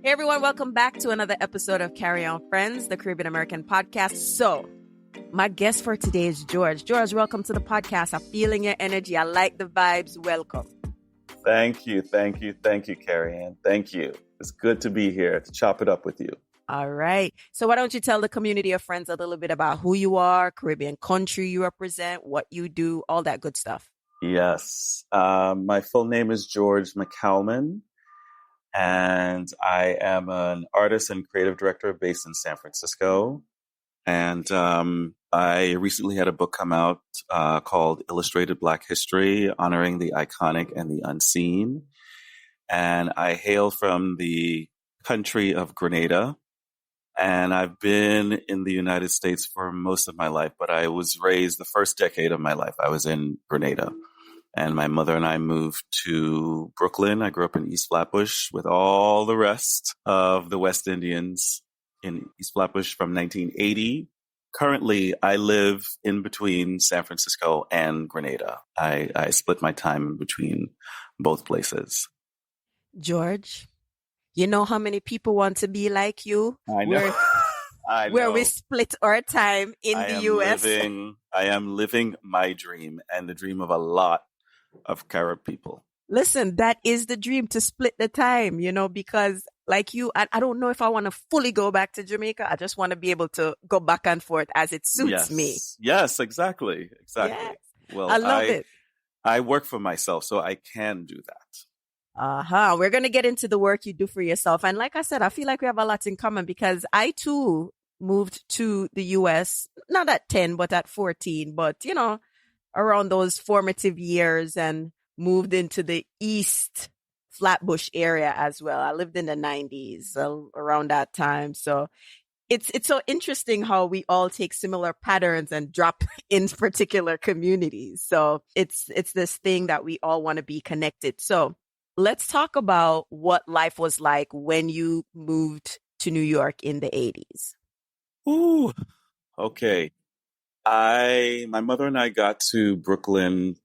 Hey everyone, welcome back to another episode of Carry On Friends, the Caribbean-American podcast. So, my guest for today is George. George, welcome to the podcast. I'm feeling your energy. I like the vibes. Welcome. Thank you, Carrie Ann. Thank you. It's good to be here to chop it up with you. All right. So why don't you tell the community of friends a little bit about who you are, Caribbean country you represent, what you do, all that good stuff. Yes. My full name is George McCalman, and I am an artist and creative director based in San Francisco. And I recently had a book come out called Illustrated Black History, honoring the iconic and the unseen. And I hail from the country of Grenada. And I've been in the United States for most of my life, but I was raised the first decade of my life. I was in Grenada. And my mother and I moved to Brooklyn. I grew up in East Flatbush with all the rest of the West Indians in East Flatbush from 1980. Currently, I live in between San Francisco and Grenada. I split my time between both places. George, you know how many people want to be like you? I know. Where we split our time in the U.S. I am living my dream and the dream of a lot of Carib people. Listen, that is the dream, to split the time, because like you, I don't know if I want to fully go back to Jamaica. I just want to be able to go back and forth as it suits me. Yes, exactly. Yes. Well, I love it. I work for myself, so I can do that. We're going to get into the work you do for yourself. And like I said, I feel like we have a lot in common because I too moved to the US, not at 10, but at 14, but around those formative years, and moved into the East Flatbush area as well. I lived in the 90s around that time. So it's so interesting how we all take similar patterns and drop in particular communities. So it's this thing that we all want to be connected. So let's talk about what life was like when you moved to New York in the 80s. Ooh, okay. My mother and I got to Brooklyn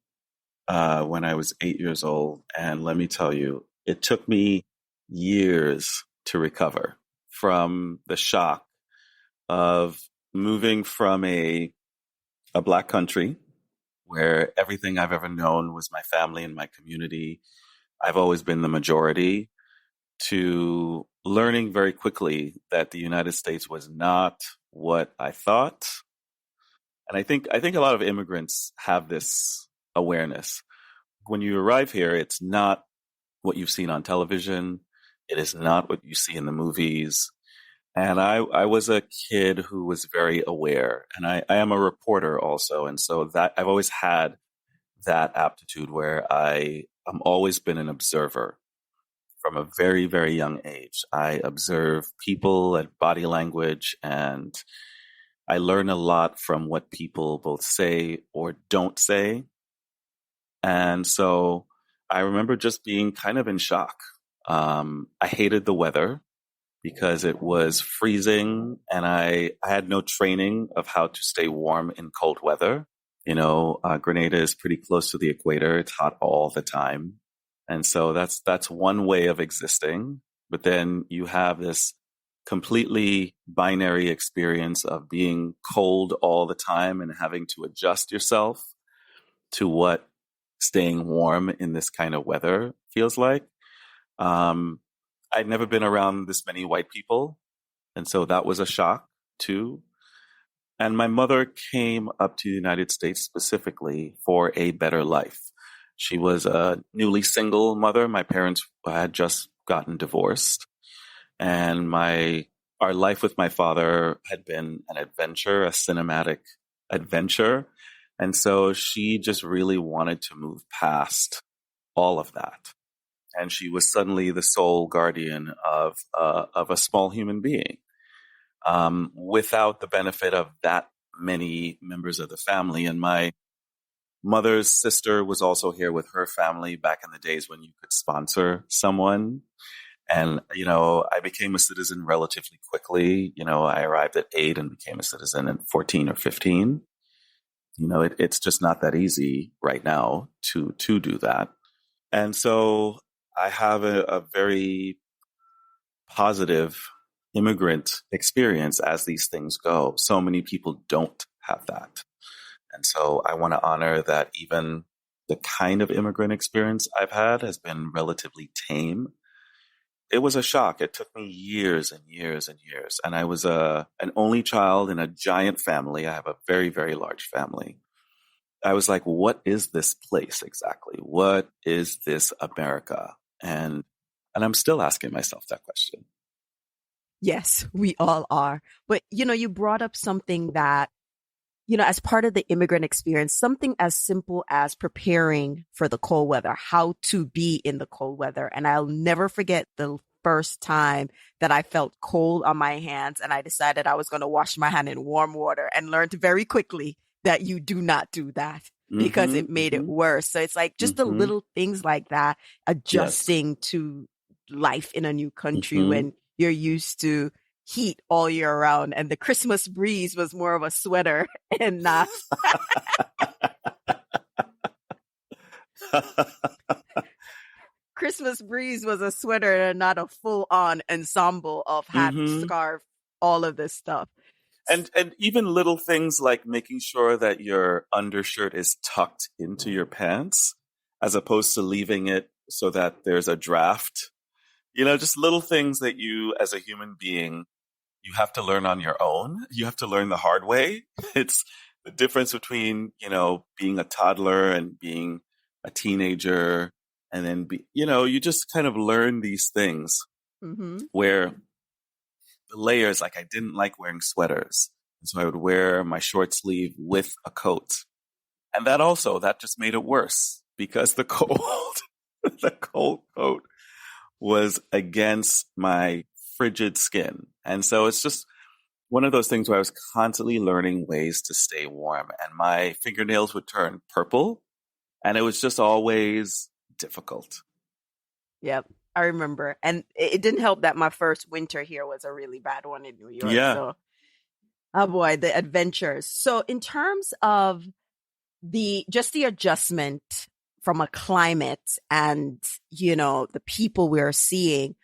when I was 8 years old. And let me tell you, it took me years to recover from the shock of moving from a Black country where everything I've ever known was my family and my community. I've always been the majority, to learning very quickly that the United States was not what I thought. And I think a lot of immigrants have this awareness. When you arrive here, it's not what you've seen on television. It is not what you see in the movies. And I was a kid who was very aware, and I am a reporter also. And so that I've always had that aptitude where I'm always been an observer from a very, very young age. I observe people and body language, and I learn a lot from what people both say or don't say. And so I remember just being kind of in shock. I hated the weather because it was freezing, and I had no training of how to stay warm in cold weather. Grenada is pretty close to the equator. It's hot all the time. And so that's one way of existing. But then you have this completely binary experience of being cold all the time and having to adjust yourself to what staying warm in this kind of weather feels like. I'd never been around this many white people. And so that was a shock too. And my mother came up to the United States specifically for a better life. She was a newly single mother. My parents had just gotten divorced. And our life with my father had been an adventure, a cinematic adventure. And so she just really wanted to move past all of that. And she was suddenly the sole guardian of a small human being, without the benefit of that many members of the family. And my mother's sister was also here with her family back in the days when you could sponsor someone. And, I became a citizen relatively quickly. I arrived at 8 and became a citizen at 14 or 15. It's just not that easy right now to do that. And so I have a very positive immigrant experience as these things go. So many people don't have that. And so I want to honor that even the kind of immigrant experience I've had has been relatively tame. It was a shock. It took me years and years and years. And I was an only child in a giant family. I have a very, very large family. I was like, what is this place exactly? What is this America? And I'm still asking myself that question. Yes, we all are. But, you brought up something that, as part of the immigrant experience, something as simple as preparing for the cold weather, how to be in the cold weather. And I'll never forget the first time that I felt cold on my hands and I decided I was going to wash my hand in warm water, and learned very quickly that you do not do that because it made it worse. So it's like just the little things like that, adjusting to life in a new country when you're used to heat all year round, and the Christmas breeze was more of a sweater and not Christmas breeze was a sweater and not a full-on ensemble of hat, scarf, all of this stuff. And even little things like making sure that your undershirt is tucked into your pants as opposed to leaving it so that there's a draft. Just little things that you as a human being, you have to learn on your own. You have to learn the hard way. It's the difference between, being a toddler and being a teenager. And then, you just kind of learn these things where the layers, like I didn't like wearing sweaters. And so I would wear my short sleeve with a coat. And that just made it worse because the cold coat was against my frigid skin. And so it's just one of those things where I was constantly learning ways to stay warm, and my fingernails would turn purple, and it was just always difficult. Yep, I remember. And it didn't help that my first winter here was a really bad one in New York. Yeah. So, oh boy, the adventures. So in terms of the adjustment from a climate and, the people we're seeing,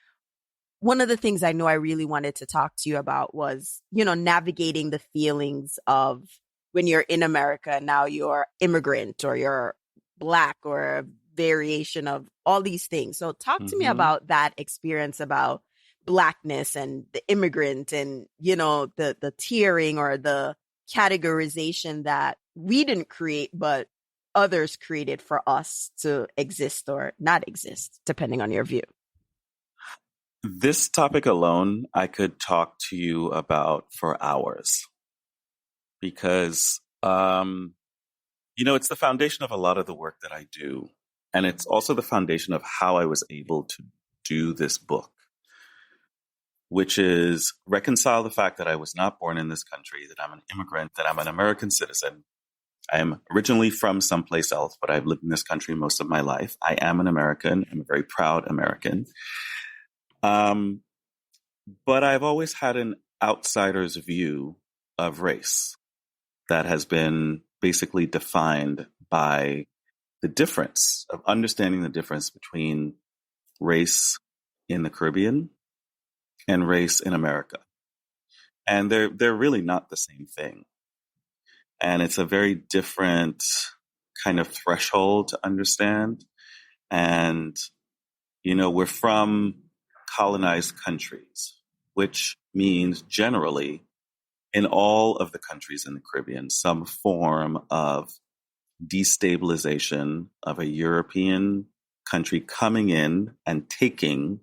one of the things I know I really wanted to talk to you about was, navigating the feelings of when you're in America, now you're immigrant or you're Black or a variation of all these things. So talk to me about that experience about Blackness and the immigrant and, the tiering or the categorization that we didn't create, but others created for us to exist or not exist, depending on your view. This topic alone, I could talk to you about for hours because, it's the foundation of a lot of the work that I do. And it's also the foundation of how I was able to do this book, which is reconcile the fact that I was not born in this country, that I'm an immigrant, that I'm an American citizen. I am originally from someplace else, but I've lived in this country most of my life. I am an American. I'm a very proud American. But I've always had an outsider's view of race that has been basically defined by the difference of understanding the difference between race in the Caribbean and race in America. And they're really not the same thing. And it's a very different kind of threshold to understand. And, we're from colonized countries, which means generally in all of the countries in the Caribbean, some form of destabilization of a European country coming in and taking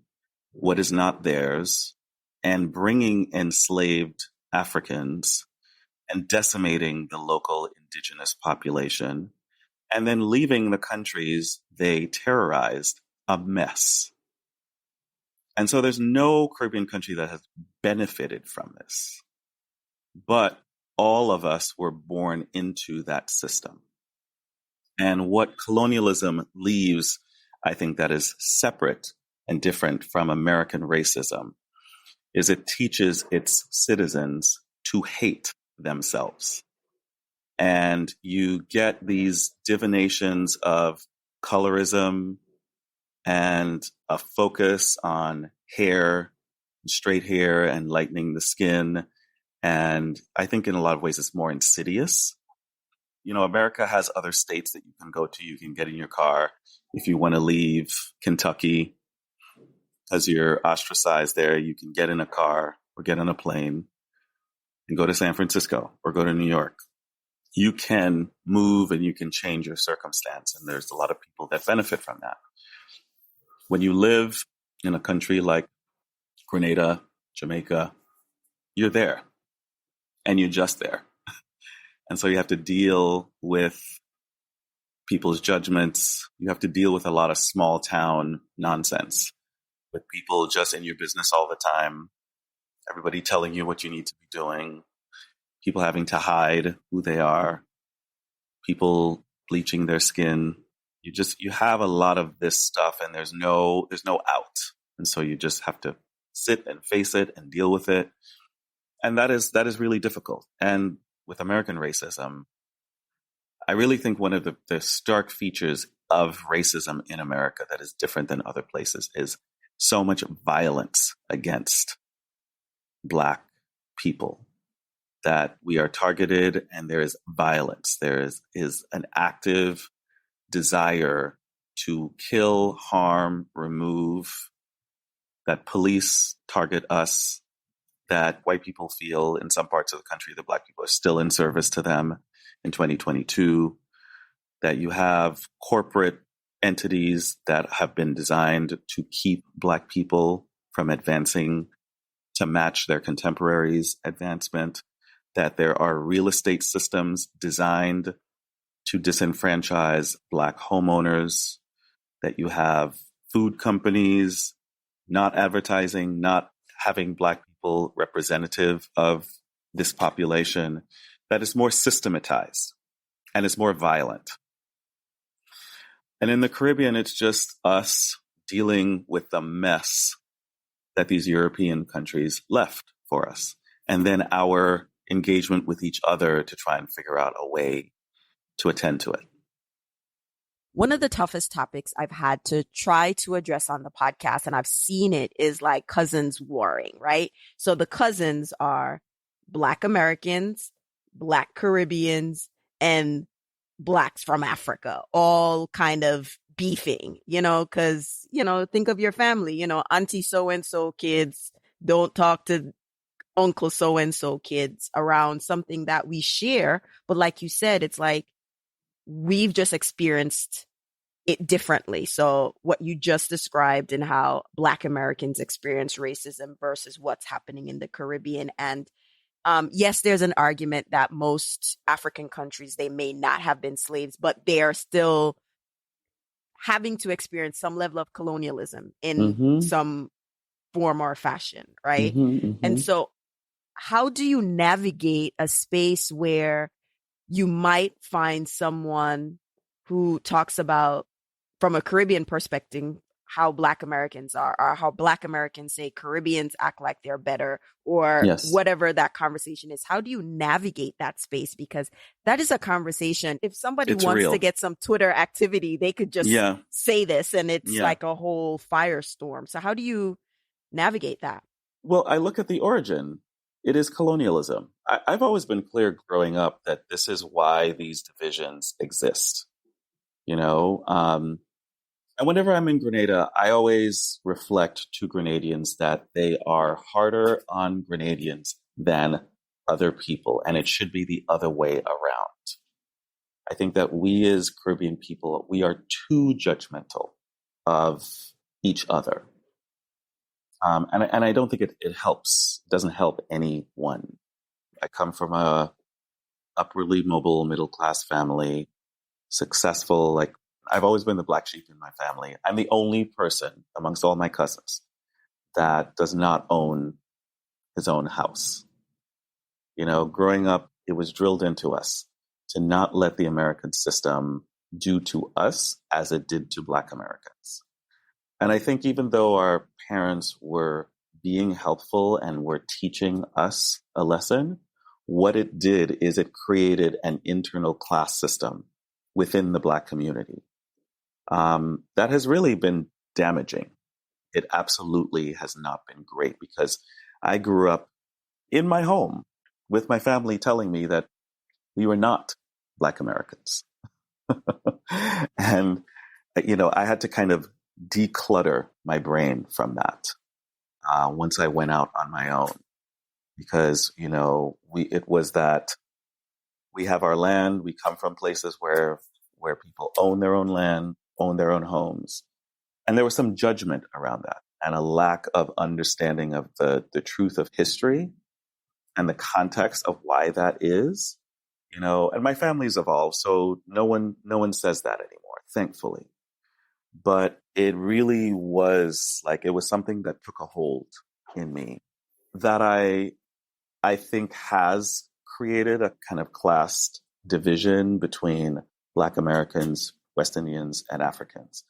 what is not theirs and bringing enslaved Africans and decimating the local indigenous population, and then leaving the countries they terrorized a mess. And so there's no Caribbean country that has benefited from this. But all of us were born into that system. And what colonialism leaves, I think, that is separate and different from American racism is it teaches its citizens to hate themselves. And you get these divinations of colorism and a focus on hair straight hair and lightening the skin. And I think in a lot of ways it's more insidious. You know, America has other states that you can go to. You can get in your car if you want to leave Kentucky because you're ostracized there. You can get in a car or get on a plane and go to San Francisco or go to New York. You can move and you can change your circumstance. And there's a lot of people that benefit from that. When you live in a country like Grenada, Jamaica, you're there and you're just there. And so you have to deal with people's judgments. You have to deal with a lot of small town nonsense, with people just in your business all the time, everybody telling you what you need to be doing, people having to hide who they are, people bleaching their skin. You have a lot of this stuff and there's no out. And so you just have to sit and face it and deal with it. And that is really difficult. And with American racism, I really think one of the stark features of racism in America that is different than other places is so much violence against Black people, that we are targeted and there is violence. There is an active desire to kill, harm, remove, that police target us, that white people feel in some parts of the country that Black people are still in service to them in 2022, that you have corporate entities that have been designed to keep Black people from advancing to match their contemporaries' advancement, that there are real estate systems designed to disenfranchise Black homeowners, that you have food companies not advertising, not having Black people representative of this population, that is more systematized and is more violent. And in the Caribbean, it's just us dealing with the mess that these European countries left for us. And then our engagement with each other to try and figure out a way to attend to it. One of the toughest topics I've had to try to address on the podcast, and I've seen it, is like cousins warring, right? So the cousins are Black Americans, Black Caribbeans, and Blacks from Africa, all kind of beefing, because, think of your family, Auntie so-and-so kids don't talk to Uncle so-and-so kids around something that we share. But like you said, it's like, we've just experienced it differently. So what you just described and how Black Americans experience racism versus what's happening in the Caribbean. And yes, there's an argument that most African countries, they may not have been slaves, but they are still having to experience some level of colonialism in some form or fashion, right? And so how do you navigate a space where you might find someone who talks about, from a Caribbean perspective, how Black Americans are, or how Black Americans say Caribbeans act like they're better, or whatever that conversation is? How do you navigate that space? Because that is a conversation. If somebody wants to get some Twitter activity, they could just say this and it's like a whole firestorm. So how do you navigate that? Well, I look at the origin. It is colonialism. I've always been clear growing up that this is why these divisions exist. And whenever I'm in Grenada, I always reflect to Grenadians that they are harder on Grenadians than other people, and it should be the other way around. I think that we as Caribbean people, we are too judgmental of each other. And I don't think it helps. It doesn't help anyone. I come from a upwardly mobile middle-class family, successful. Like, I've always been the black sheep in my family. I'm the only person amongst all my cousins that does not own his own house. Growing up, it was drilled into us to not let the American system do to us as it did to Black Americans. And I think even though our parents were being helpful and were teaching us a lesson, what it did is it created an internal class system within the Black community that has really been damaging. it absolutely has not been great because I grew up in my home with my family telling me that we were not Black Americans. And, I had to kind of declutter my brain from that once I went out on my own because, it was that we have our land. We come from places where people own their own land, own their own homes. And there was some judgment around that and a lack of understanding of the truth of history and the context of why that is, and my family's evolved. So no one says that anymore, thankfully. But it really was it was something that took a hold in me that I think has created a kind of class division between Black Americans, West Indians, and Africans.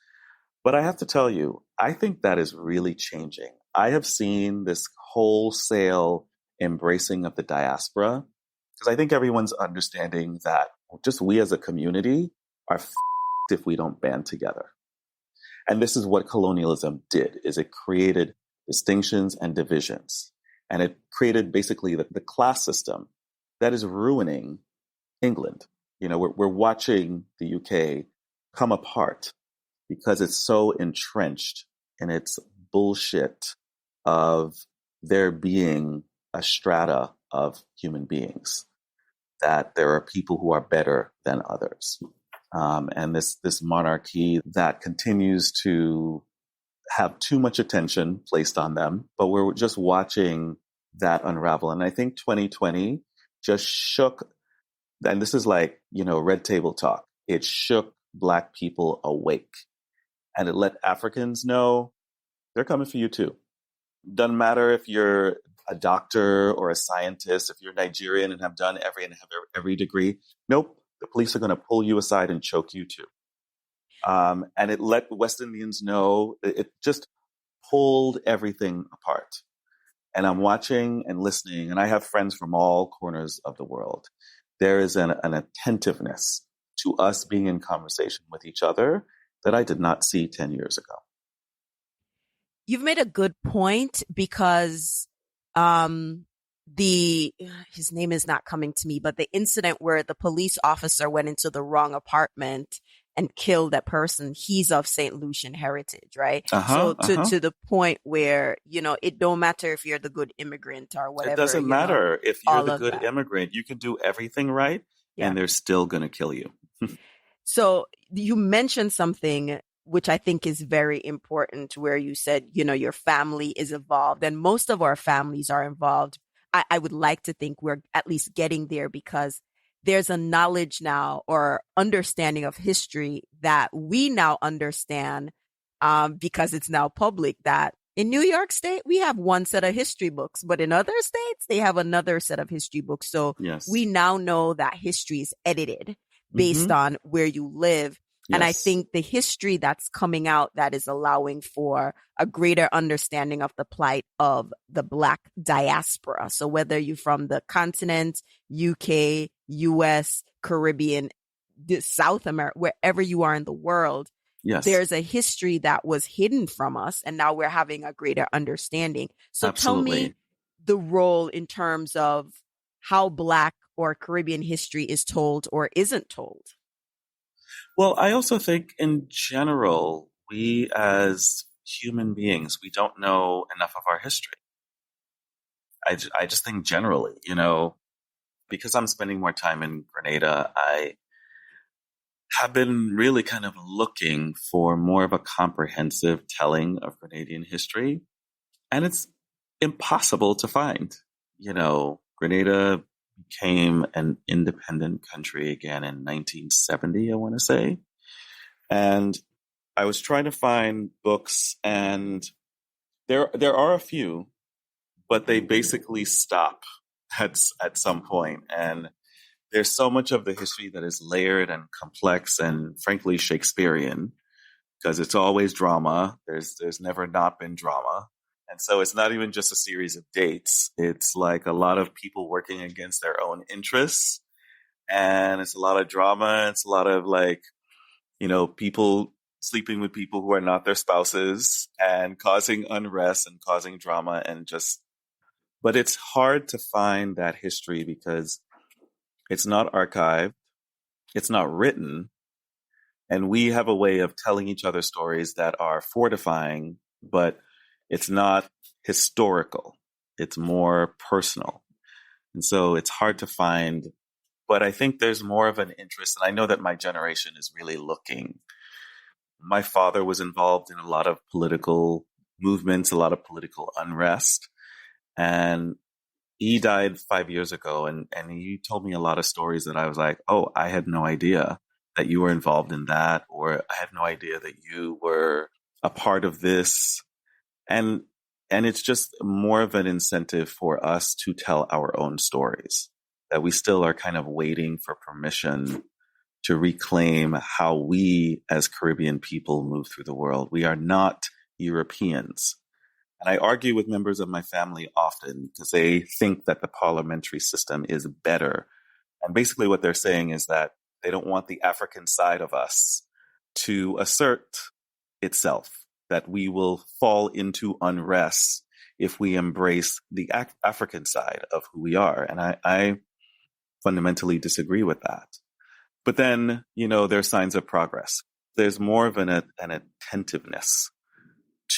But I have to tell you, I think that is really changing. I have seen this wholesale embracing of the diaspora because I think everyone's understanding that just we as a community are if we don't band together. And this is what colonialism did, is it created distinctions and divisions. And it created basically the class system that is ruining England. We're watching the UK come apart because it's so entrenched in its bullshit of there being a strata of human beings, that there are people who are better than others. And this monarchy that continues to have too much attention placed on them, but we're just watching that unravel. And I think 2020 just shook, and this is red table talk. It shook Black people awake and it let Africans know they're coming for you too. Doesn't matter if you're a doctor or a scientist, if you're Nigerian and have done every degree. Nope. The police are going to pull you aside and choke you too. And it let West Indians know, it just pulled everything apart. And I'm watching and listening, and I have friends from all corners of the world. There is an attentiveness to us being in conversation with each other that I did not see 10 years ago. You've made a good point because his name is not coming to me, but the incident where the police officer went into the wrong apartment and killed that person, he's of St. Lucian heritage, right? To the point where, it don't matter if you're the good immigrant or whatever. It doesn't matter. If you're the good immigrant, you can do everything right and they're still going to kill you. So you mentioned something which I think is very important, where you said, your family is involved, and most of our families are involved. I would like to think we're at least getting there because there's a knowledge now or understanding of history that we now understand because it's now public, that in New York State, we have one set of history books, but in other states, they have another set of history books. So we now know that history is edited based on where you live. And I think the history that's coming out that is allowing for a greater understanding of the plight of the Black diaspora. So whether you're from the continent, UK, US, Caribbean, South America, wherever you are in the world, there's a history that was hidden from us. And now we're having a greater understanding. So tell me the role in terms of how Black or Caribbean history is told or isn't told. Well, I also think in general, we as human beings, we don't know enough of our history. I just think generally, because I'm spending more time in Grenada, I have been really kind of looking for more of a comprehensive telling of Grenadian history. And it's impossible to find. Grenada became an independent country again in 1970, I want to say. And I was trying to find books, and there are a few, but they basically stop at some point. And there's so much of the history that is layered and complex and frankly Shakespearean, because it's always drama. There's never not been drama. And so it's not even just a series of dates. It's like a lot of people working against their own interests. And it's a lot of drama. It's a lot of people sleeping with people who are not their spouses and causing unrest and causing drama and just, but it's hard to find that history because it's not archived, it's not written, and we have a way of telling each other stories that are fortifying, but it's not historical. It's more personal. And so it's hard to find, but I think there's more of an interest. And I know that my generation is really looking. My father was involved in a lot of political movements, a lot of political unrest. And he died 5 years ago. And he told me a lot of stories that I was like, oh, I had no idea that you were involved in that, or I had no idea that you were a part of this. And it's just more of an incentive for us to tell our own stories, that we still are kind of waiting for permission to reclaim how we as Caribbean people move through the world. We are not Europeans. And I argue with members of my family often because they think that the parliamentary system is better. And basically what they're saying is that they don't want the African side of us to assert itself, that we will fall into unrest if we embrace the African side of who we are. And I fundamentally disagree with that. But then, there are signs of progress. There's more of an attentiveness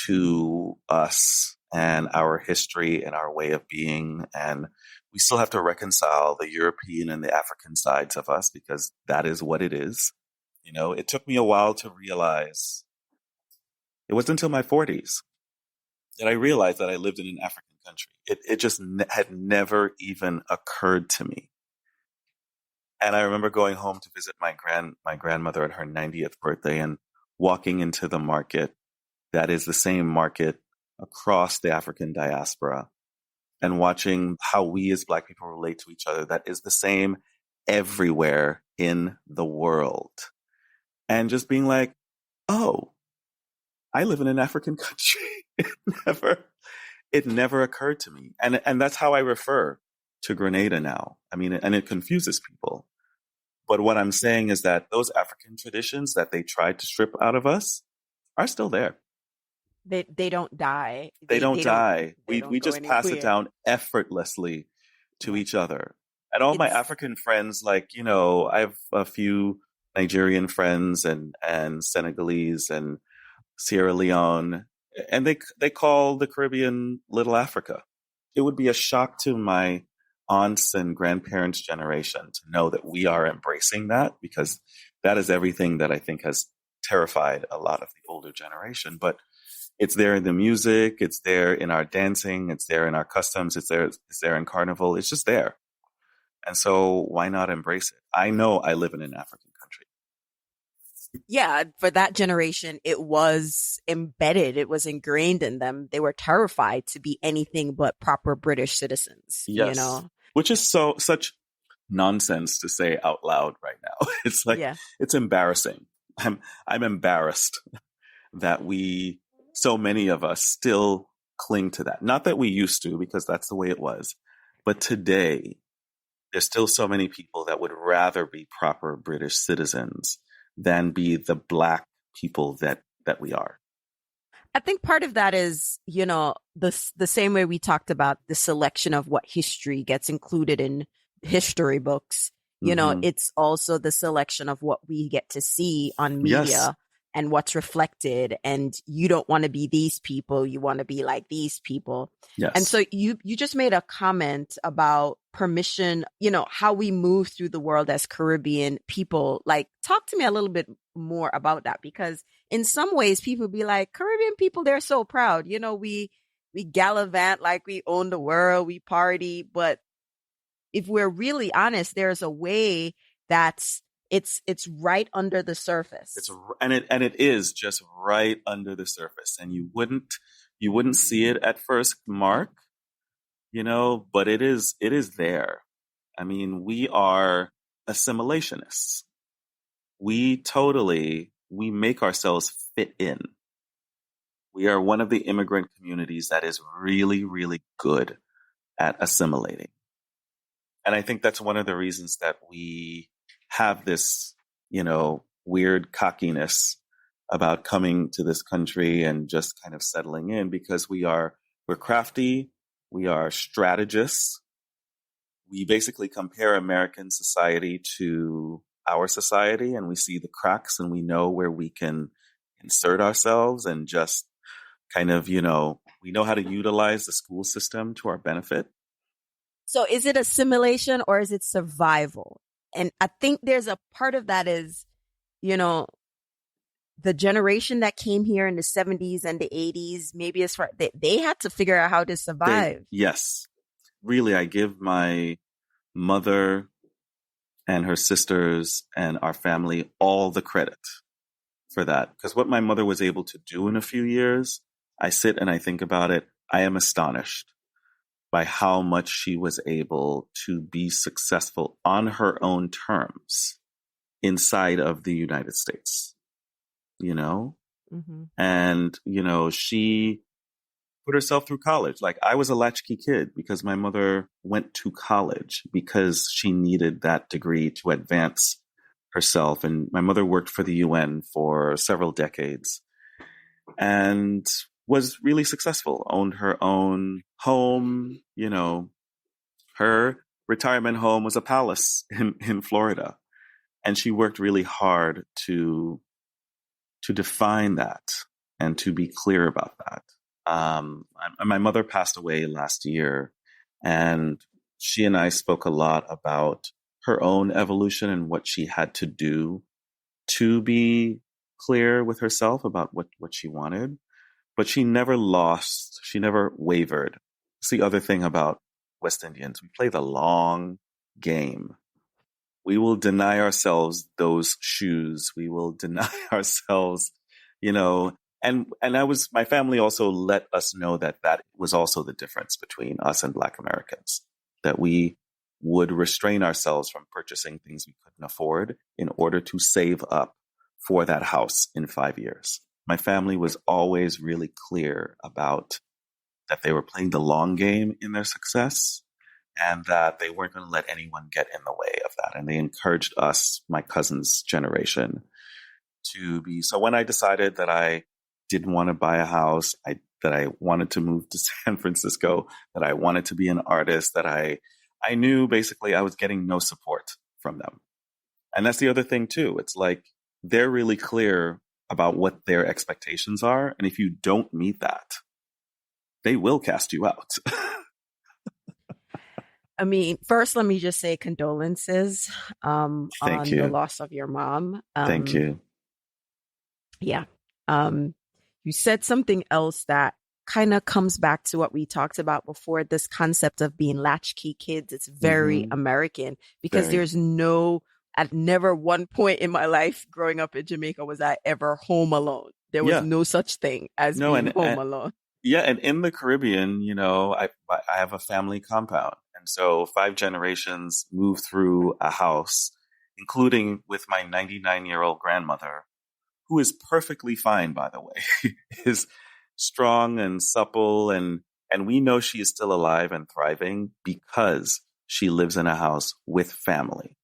to us and our history and our way of being. And we still have to reconcile the European and the African sides of us because that is what it is. It took me a while to realize. It wasn't until my 40s that I realized that I lived in an African country. It just had never even occurred to me. And I remember going home to visit my grandmother at her 90th birthday and walking into the market that is the same market across the African diaspora and watching how we as Black people relate to each other that is the same everywhere in the world. And just being like, oh, I live in an African country. It never occurred to me. And that's how I refer to Grenada now. I mean, and it confuses people. But what I'm saying is that those African traditions that they tried to strip out of us are still there. They don't die. They don't die. We just pass it anywhere. down effortlessly to Yeah. each other. And all my It's African friends, like, I have a few Nigerian friends and Senegalese and Sierra Leone, and they call the Caribbean Little Africa. It would be a shock to my aunts and grandparents' generation to know that we are embracing that, because that is everything that I think has terrified a lot of the older generation. But it's there in the music, it's there in our dancing, it's there in our customs, it's there in Carnival. It's just there. And so why not embrace it? I know I live in an African country. Yeah, for that generation, it was embedded. It was ingrained in them. They were terrified to be anything but proper British citizens. Yes. Which is such nonsense to say out loud right now. It's like, It's embarrassing. I'm embarrassed that so many of us still cling to that. Not that we used to, because that's the way it was. But today, there's still so many people that would rather be proper British citizens than be the Black people that we are. I think part of that is, the same way we talked about the selection of what history gets included in history books. It's also the selection of what we get to see on media and what's reflected. And you don't want to be these people. You want to be like these people. Yes. And so you just made a comment about permission, how we move through the world as Caribbean people. Like, talk to me a little bit more about that, because in some ways people be like, Caribbean people, they're so proud. We gallivant like we own the world, we party. But if we're really honest, there's a way that's it's right under the surface. It is just right under the surface, and you wouldn't see it at first, Mark, but it is there. I mean, we are assimilationists. We make ourselves fit in. We are one of the immigrant communities that is really, really good at assimilating. And I think that's one of the reasons that we have this, weird cockiness about coming to this country and just kind of settling in because we're crafty, we are strategists. We basically compare American society to our society and we see the cracks and we know where we can insert ourselves and just kind of, we know how to utilize the school system to our benefit. So is it assimilation or is it survival? And I think there's a part of that is, the generation that came here in the 70s and the 80s, maybe they had to figure out how to survive. Yes. Really, I give my mother and her sisters and our family all the credit for that. Because what my mother was able to do in a few years, I sit and I think about it. I am astonished by how much she was able to be successful on her own terms inside of the United States, Mm-hmm. And, she put herself through college. Like I was a latchkey kid because my mother went to college because she needed that degree to advance herself. And my mother worked for the UN for several decades and was really successful, owned her own home. Her retirement home was a palace in Florida. And she worked really hard to define that and to be clear about that. My mother passed away last year, and she and I spoke a lot about her own evolution and what she had to do to be clear with herself about what she wanted. But she never lost, she never wavered. It's the other thing about West Indians. We play the long game. We will deny ourselves those shoes. We will deny ourselves, and my family also let us know that was also the difference between us and Black Americans, that we would restrain ourselves from purchasing things we couldn't afford in order to save up for that house in 5 years. My family was always really clear about that they were playing the long game in their success and that they weren't going to let anyone get in the way of that. And they encouraged us, my cousin's generation, to be. So when I decided that I didn't want to buy a house, that I wanted to move to San Francisco, that I wanted to be an artist, that I knew basically I was getting no support from them. And that's the other thing too. It's like they're really clear about what their expectations are. And if you don't meet that, they will cast you out. I mean, first, let me just say condolences on the loss of your mom. Thank you. Yeah. You said something else that kind of comes back to what we talked about before, this concept of being latchkey kids. It's very American because at never one point in my life growing up in Jamaica was I ever home alone. There was no such thing as being home alone. Yeah. And in the Caribbean, I have a family compound. And so 5 generations moved through a house, including with my 99-year-old grandmother, who is perfectly fine, by the way, is strong and supple. And we know she is still alive and thriving because she lives in a house with family.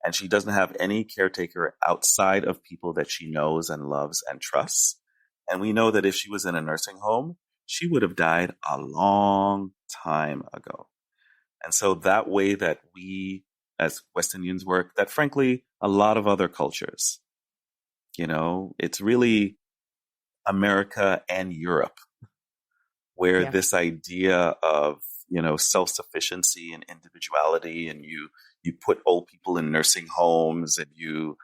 And she doesn't have any caretaker outside of people that she knows and loves and trusts. And we know that if she was in a nursing home, she would have died a long time ago. And so that way that we as West Indians work, that frankly, a lot of other cultures, it's really America and Europe where this idea of, self-sufficiency and individuality, and you put old people in nursing homes and you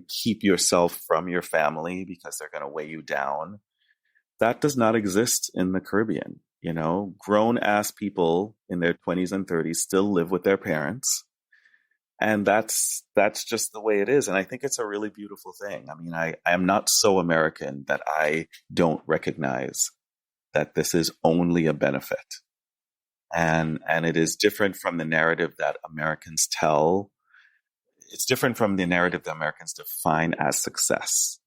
keep yourself from your family because they're going to weigh you down. That does not exist in the Caribbean. Grown ass people in their 20s and 30s still live with their parents. And that's just the way it is. And I think it's a really beautiful thing. I mean, I am not so American that I don't recognize that this is only a benefit. And it is different from the narrative that Americans tell. It's different from the narrative that Americans define as success.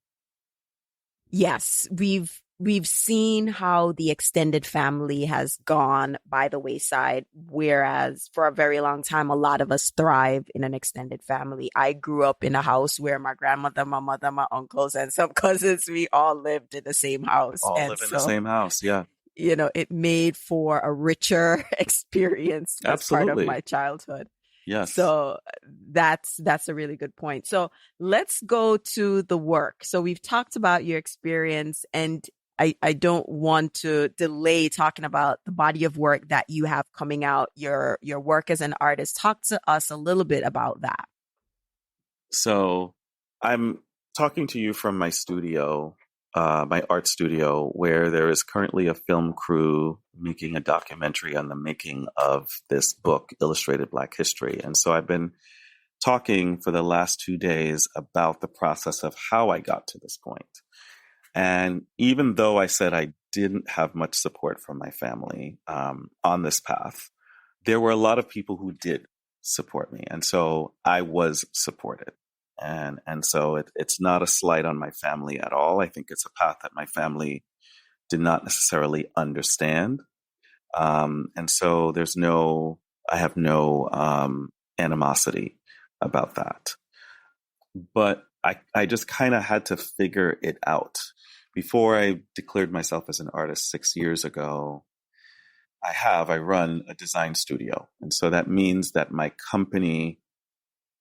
Yes, we've we've seen how the extended family has gone by the wayside, whereas for a very long time, a lot of us thrive in an extended family. I grew up in a house where my grandmother, my mother, my uncles, and some cousins, we all lived in the same house. All And live in the so, same house. Yeah, it made for a richer experience as part of absolutely. my childhood. Yes. So that's a really good point. So let's go to the work. So we've talked about your experience, and I don't want to delay talking about the body of work that you have coming out, your work as an artist. Talk to us a little bit about that. So I'm talking to you from my studio, my art studio, where there is currently a film crew making a documentary on the making of this book, Illustrated Black History. And so I've been talking for the last 2 days about the process of how I got to this point. And even though I said I didn't have much support from my family on this path, there were a lot of people who did support me. And so I was supported. And so it's not a slight on my family at all. I think it's a path that my family did not necessarily understand. And so I have no animosity about that. But I just kind of had to figure it out. Before I declared myself as an artist 6 years ago, I run a design studio. And so that means that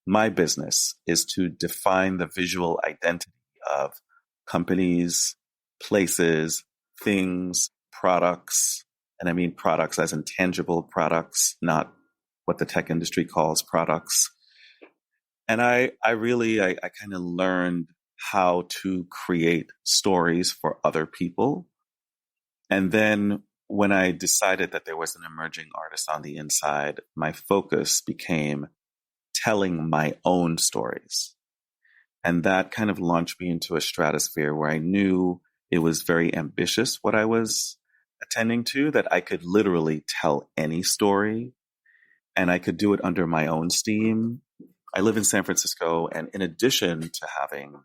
my business is to define the visual identity of companies, places, things, products. And I mean products as in tangible products, not what the tech industry calls products. And I kind of learned how to create stories for other people. And then when I decided that there was an emerging artist on the inside, my focus became telling my own stories. And that kind of launched me into a stratosphere where I knew it was very ambitious what I was attending to, that I could literally tell any story and I could do it under my own steam. I live in San Francisco, and in addition to having,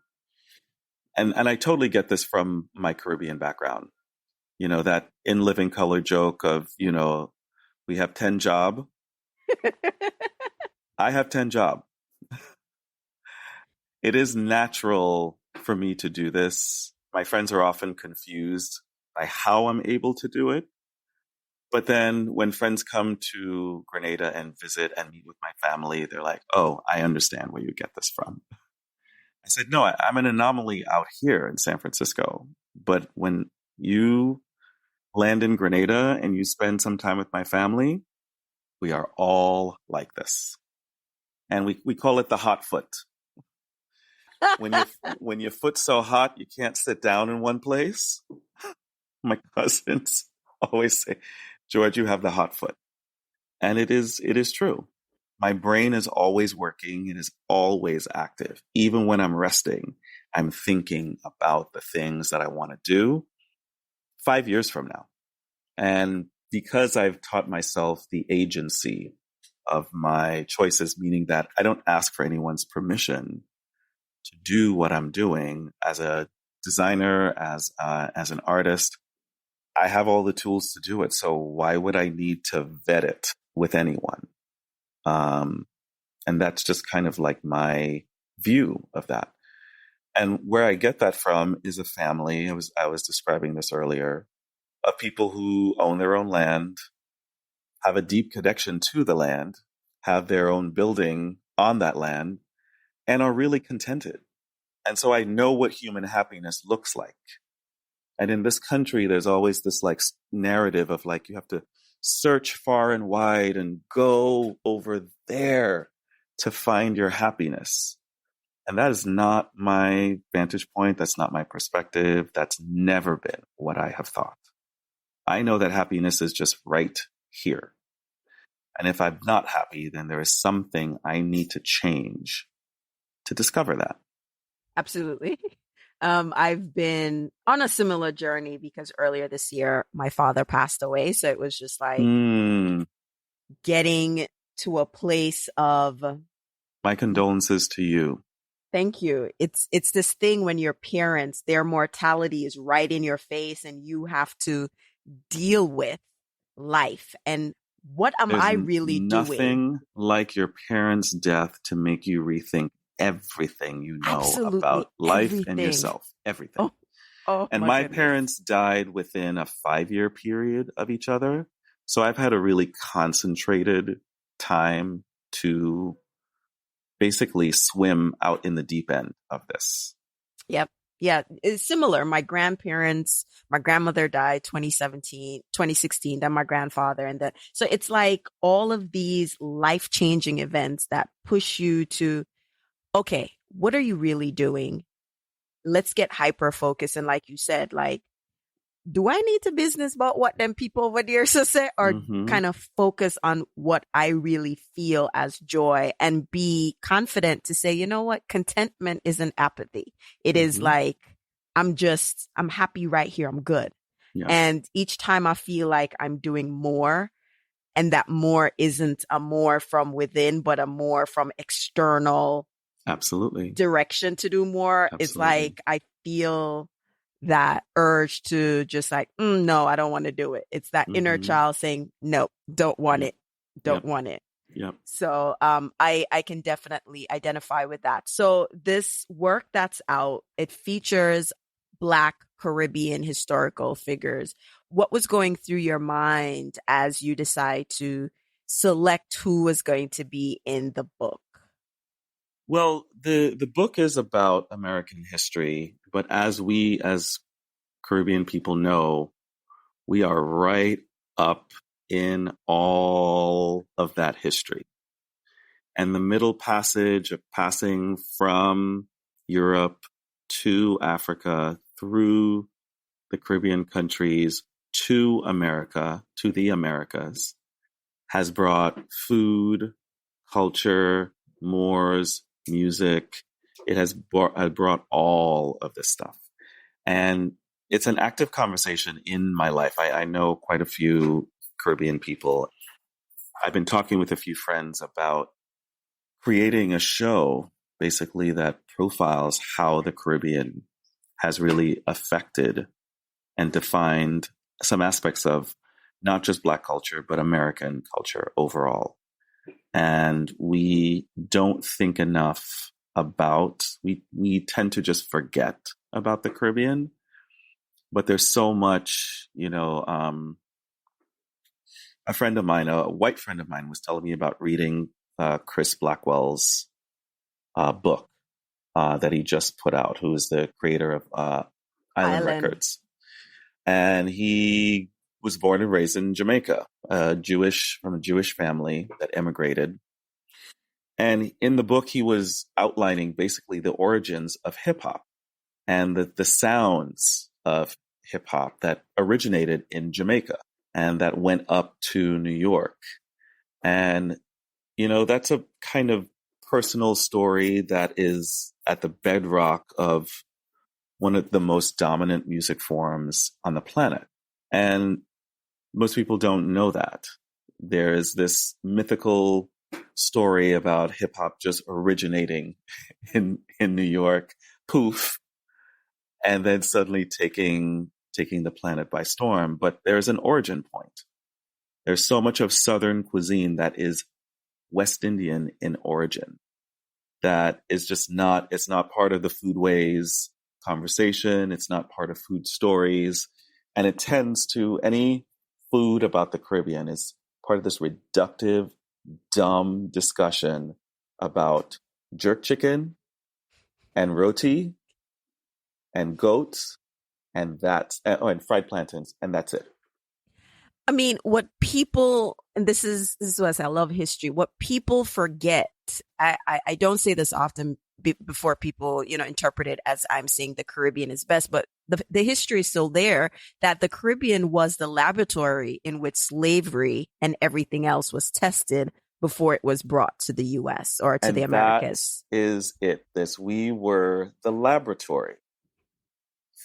and I totally get this from my Caribbean background, that in living color joke of, we have 10 job. I have 10 job. It is natural for me to do this. My friends are often confused by how I'm able to do it. But then when friends come to Grenada and visit and meet with my family, they're like, oh, I understand where you get this from. I said, no, I'm an anomaly out here in San Francisco. But when you land in Grenada and you spend some time with my family, we are all like this. And we call it the hot foot. When your foot's so hot, you can't sit down in one place. My cousins always say, George, you have the hot foot. And it is true. My brain is always working. It is always active. Even when I'm resting, I'm thinking about the things that I want to do 5 years from now. And because I've taught myself the agency of my choices, meaning that I don't ask for anyone's permission to do what I'm doing as a designer, as an artist, I have all the tools to do it. So why would I need to vet it with anyone? And that's just kind of like my view of that. And where I get that from is a family. I was describing this earlier, of people who own their own land, have a deep connection to the land, have their own building on that land, and are really contented. And so I know what human happiness looks like. And in this country, there's always this like narrative of like, you have to search far and wide and go over there to find your happiness. And that is not my vantage point. That's not my perspective. That's never been what I have thought. I know that happiness is just right here. And if I'm not happy, then there is something I need to change to discover that. Absolutely. I've been on a similar journey because earlier this year, my father passed away. So it was just like getting to a place of. My condolences to you. Thank you. It's this thing when your parents, their mortality is right in your face and you have to deal with life and what am There's I really doing? nothing like your parents' death to make you rethink everything you know Absolutely about life and everything. yourself. Everything. Oh, oh And my my goodness. parents died within a 5-year period of each other. So I've had a really concentrated time to basically swim out in the deep end of this. Yep. Yeah, it's similar. My grandmother died 2016, then my grandfather. And then, so it's like all of these life-changing events that push you to, okay, what are you really doing? Let's get hyper focused. And like you said, like, do I need to business about what them people over there so say, or Hmm. kind of focus on what I really feel as joy and be confident to say, you know what? Contentment isn't apathy. It is Hmm. like, I'm happy right here. I'm good. Yes, And each time I feel like I'm doing more and that more isn't a more from within, but a more from external absolutely. direction to do more, it's Absolutely. like I feel that urge to just like, no, I don't want to do it. It's that inner Hmm. child saying, no, don't want Yep. it. Don't Yep. want it. Yep. So I can definitely identify with that. So this work that's out, it features Black Caribbean historical figures. What was going through your mind as you decide to select who was going to be in the book? Well, the book is about American history, but as we as Caribbean people know, we are right up in all of that history. And the middle passage of passing from Europe to Africa through the Caribbean countries to America, to the Americas, has brought food, culture, mores, music. It has brought all of this stuff. And it's an active conversation in my life. I know quite a few Caribbean people. I've been talking with a few friends about creating a show basically that profiles how the Caribbean has really affected and defined some aspects of not just Black culture, but American culture overall. And we don't think enough about, we tend to just forget about the Caribbean, but there's so much, a friend of mine, a white friend of mine was telling me about reading Chris Blackwell's book that he just put out, who is the creator of Island Island. Records. And he was born and raised in Jamaica, from a Jewish family that emigrated. And in the book, he was outlining basically the origins of hip hop and the sounds of hip hop that originated in Jamaica and that went up to New York. And, that's a kind of personal story that is at the bedrock of one of the most dominant music forms on the planet. And most people don't know that. There's this mythical story about hip hop just originating in New York, poof, and then suddenly taking the planet by storm. But there's an origin point. There's so much of Southern cuisine that is West Indian in origin that is just it's not part of the foodways conversation. It's not part of food stories. And it tends to, any food about the Caribbean is part of this reductive, dumb discussion about jerk chicken and roti and goats and fried plantains, and that's it. I mean, what people, and this is what I say, I love history. What people forget, I don't say this often before people, interpret it as I'm saying the Caribbean is best, but the history is still there that the Caribbean was the laboratory in which slavery and everything else was tested before it was brought to the US or to the And that Americas. is it. We were the laboratory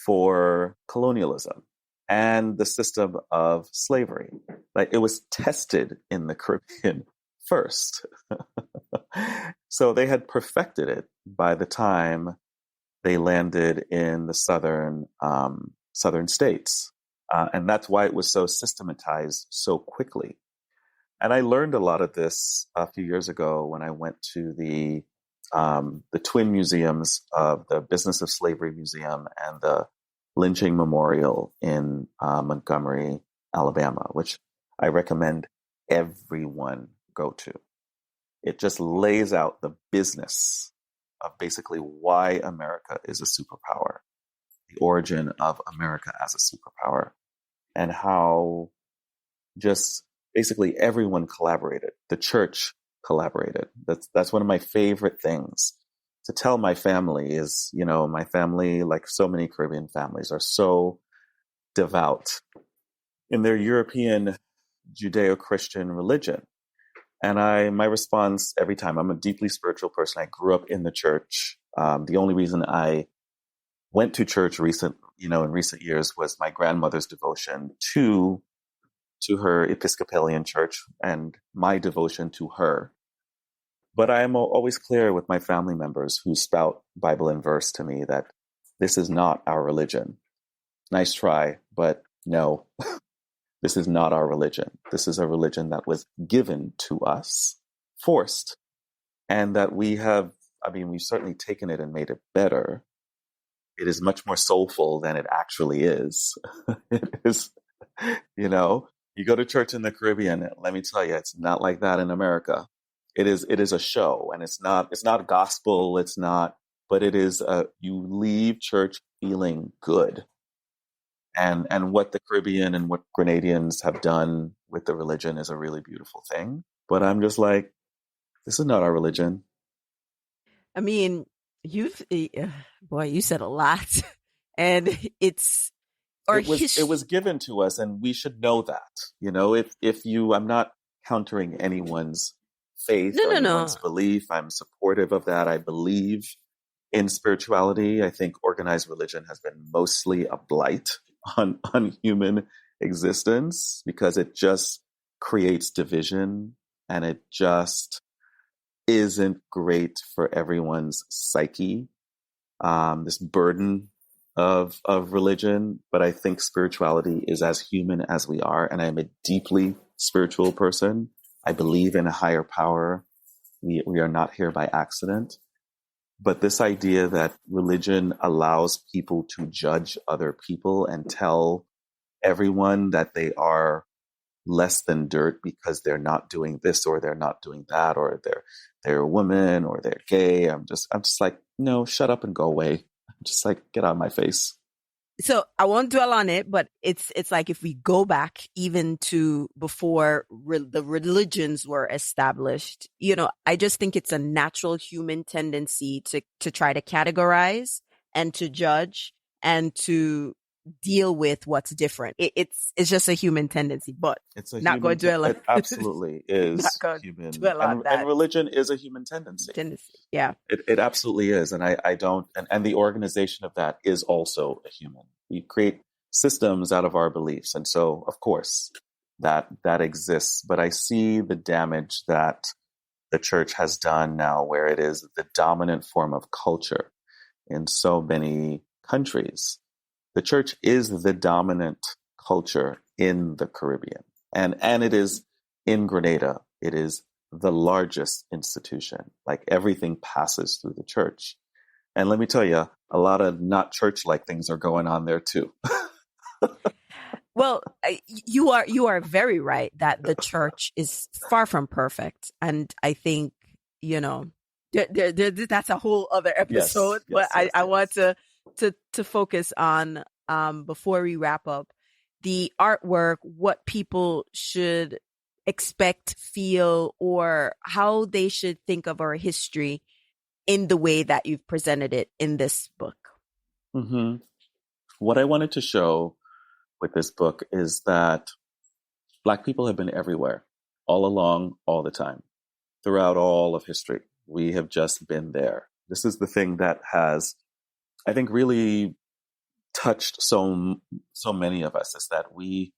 for colonialism and the system of slavery. Like, it was tested in the Caribbean first. So they had perfected it by the time they landed in the southern states. And that's why it was so systematized so quickly. And I learned a lot of this a few years ago when I went to the twin museums of the Business of Slavery Museum and the Lynching Memorial in Montgomery, Alabama, which I recommend everyone go to. It just lays out the business of basically why America is a superpower, the origin of America as a superpower, and how just basically everyone collaborated. The church collaborated. That's one of my favorite things to tell my family is, my family, like so many Caribbean families, are so devout in their European Judeo-Christian religion. And my response every time, I'm a deeply spiritual person. I grew up in the church. The only reason I went to church in recent years was my grandmother's devotion to her Episcopalian church and my devotion to her. But I am always clear with my family members who spout Bible and verse to me that this is not our religion. Nice try, but no, this is not our religion. This is a religion that was given to us, forced, and that we've certainly taken it and made it better. It is much more soulful than it actually is. It is, you go to church in the Caribbean, let me tell you, it's not like that in America. It is a show, and it's not gospel. It's not, but it is, you leave church feeling good. And what the Caribbean and what Grenadians have done with the religion is a really beautiful thing. But I'm just like, this is not our religion. I mean, you said a lot, and it was given to us, and we should know that. I'm not countering anyone's faith or anyone's belief. I'm supportive of that. I believe in spirituality. I think organized religion has been mostly a blight on human existence because it just creates division, and it just isn't great for everyone's psyche. This burden of religion, but I think spirituality is as human as we are, and I'm a deeply spiritual person. I believe in a higher power. We are not here by accident. But this idea that religion allows people to judge other people and tell everyone that they are less than dirt because they're not doing this or they're not doing that, or they're a woman or they're gay. I'm just like, no, shut up and go away. I'm just like, get out of my face. So I won't dwell on it, but it's like if we go back even to before the religions were established, I just think it's a natural human tendency to try to categorize and to judge and to deal with what's different. It's just a human tendency, but it's a not going to dwell on it. Absolutely is human, and religion is a human tendency. Yeah, it absolutely is, and I don't, and the organization of that is also a human. We create systems out of our beliefs, and so of course that exists. But I see the damage that the church has done now, where it is the dominant form of culture in so many countries. The church is the dominant culture in the Caribbean, and it is in Grenada. It is the largest institution. Like, everything passes through the church. And let me tell you, a lot of not church-like things are going on there too. Well, you are very right that the church is far from perfect, and I think that's a whole other episode. Yes, but I want to focus on, before we wrap up, the artwork, what people should expect, feel, or how they should think of our history in the way that you've presented it in this book. Mm-hmm. What I wanted to show with this book is that Black people have been everywhere, all along, all the time, throughout all of history. We have just been there. This is the thing that has, I think, really touched so many of us, is that we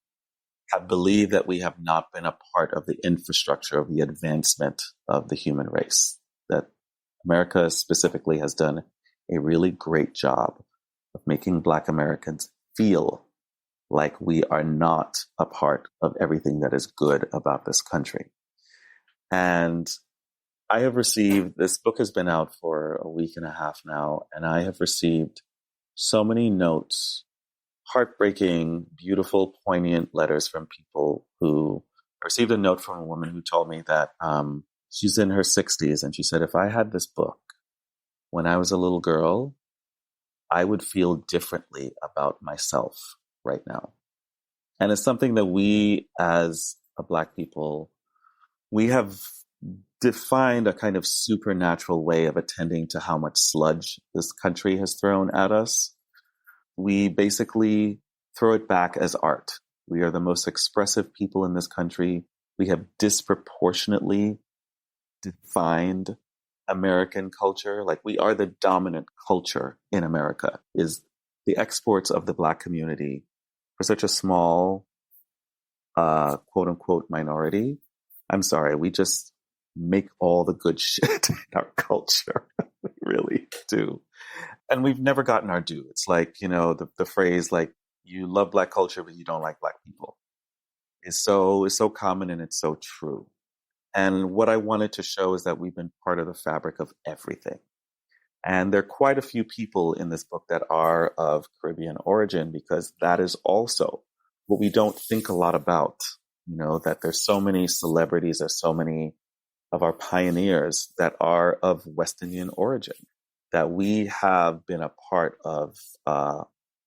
have believed that we have not been a part of the infrastructure of the advancement of the human race. America specifically has done a really great job of making Black Americans feel like we are not a part of everything that is good about this country. And I have received, this book has been out for a week and a half now, and I have received so many notes, heartbreaking, beautiful, poignant letters from people who I received a note from a woman who told me that she's in her 60s, and she said, if I had this book when I was a little girl, I would feel differently about myself right now. And it's something that we as a Black people, we have defined a kind of supernatural way of attending to how much sludge this country has thrown at us. We basically throw it back as art. We are the most expressive people in this country. We have disproportionately defined American culture. Like, we are the dominant culture in America, is the exports of the Black community for such a small, quote unquote, minority. I'm sorry, we just make all the good shit in our culture. We really do. And we've never gotten our due. It's like, you know, the phrase, like, you love Black culture, but you don't like Black people, is so common, and it's so true. And what I wanted to show is that we've been part of the fabric of everything. And there are quite a few people in this book that are of Caribbean origin, because that is also what we don't think a lot about, you know, that there's so many celebrities, there's so many of our pioneers that are of West Indian origin, that we have been a part of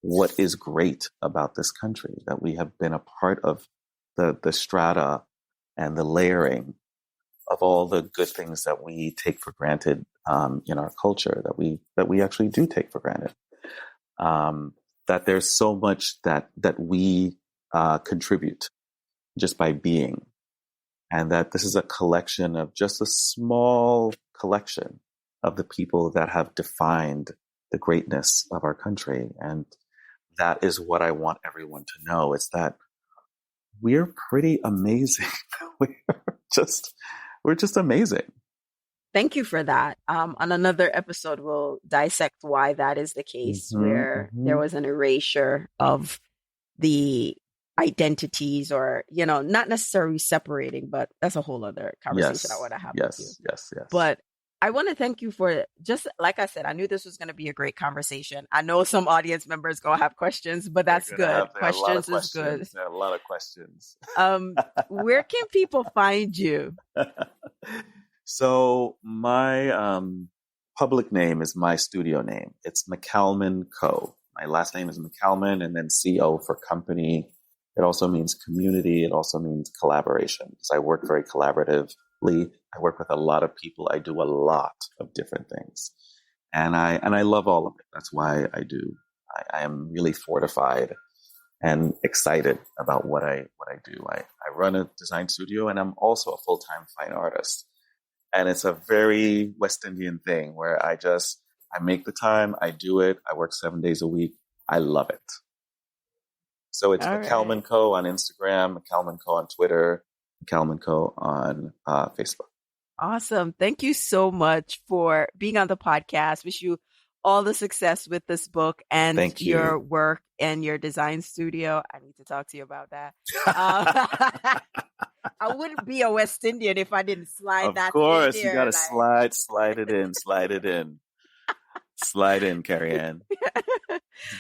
what is great about this country, that we have been a part of the strata and the layering of all the good things that we take for granted in our culture, that we actually do take for granted. That there's so much that we contribute just by being, and that this is a collection of just a small collection of the people that have defined the greatness of our country. And that is what I want everyone to know, is that we're pretty amazing. We're just amazing. Thank you for that. On another episode, we'll dissect why that is the case, where there was an erasure of the identities, or, you know, not necessarily separating, but that's a whole other conversation I want to have with you. Yes. But I want to thank you for, just like I said, I knew this was going to be a great conversation. I know some audience members going to have questions, but that's good. Questions is good. There are a lot of questions. Where can people find you? So my public name is my studio name. It's McCalman Co. My last name is McCalman, and then CO for company. It also means community. It also means collaboration, because I work very collaboratively. I work with a lot of people. I do a lot of different things, and I love all of it. That's why I do. I am really fortified and excited about what I do. I run a design studio, and I'm also a full-time fine artist. And it's a very West Indian thing where I make the time, I do it. I work 7 days a week. I love it. So it's McCalman Co. on Instagram, McCalman Co. on Twitter, McCalman Co. on Facebook. Awesome. Thank you so much for being on the podcast. Wish you all the success with this book and your work and your design studio. I need to talk to you about that. I wouldn't be a West Indian if I didn't slide that in. Of course, you got to slide it in. Slide in, Carrie Ann.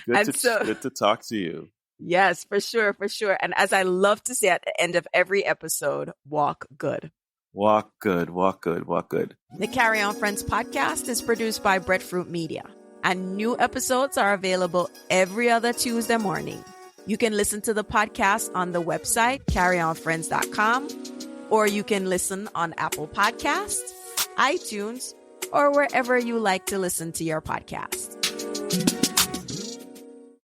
Good to talk to you. Yes, for sure. And as I love to say at the end of every episode, walk good. Walk good, walk good, walk good. The Carry On Friends podcast is produced by Breadfruit Media, and new episodes are available every other Tuesday morning. You can listen to the podcast on the website, carryonfriends.com, or you can listen on Apple Podcasts, iTunes, or wherever you like to listen to your podcast.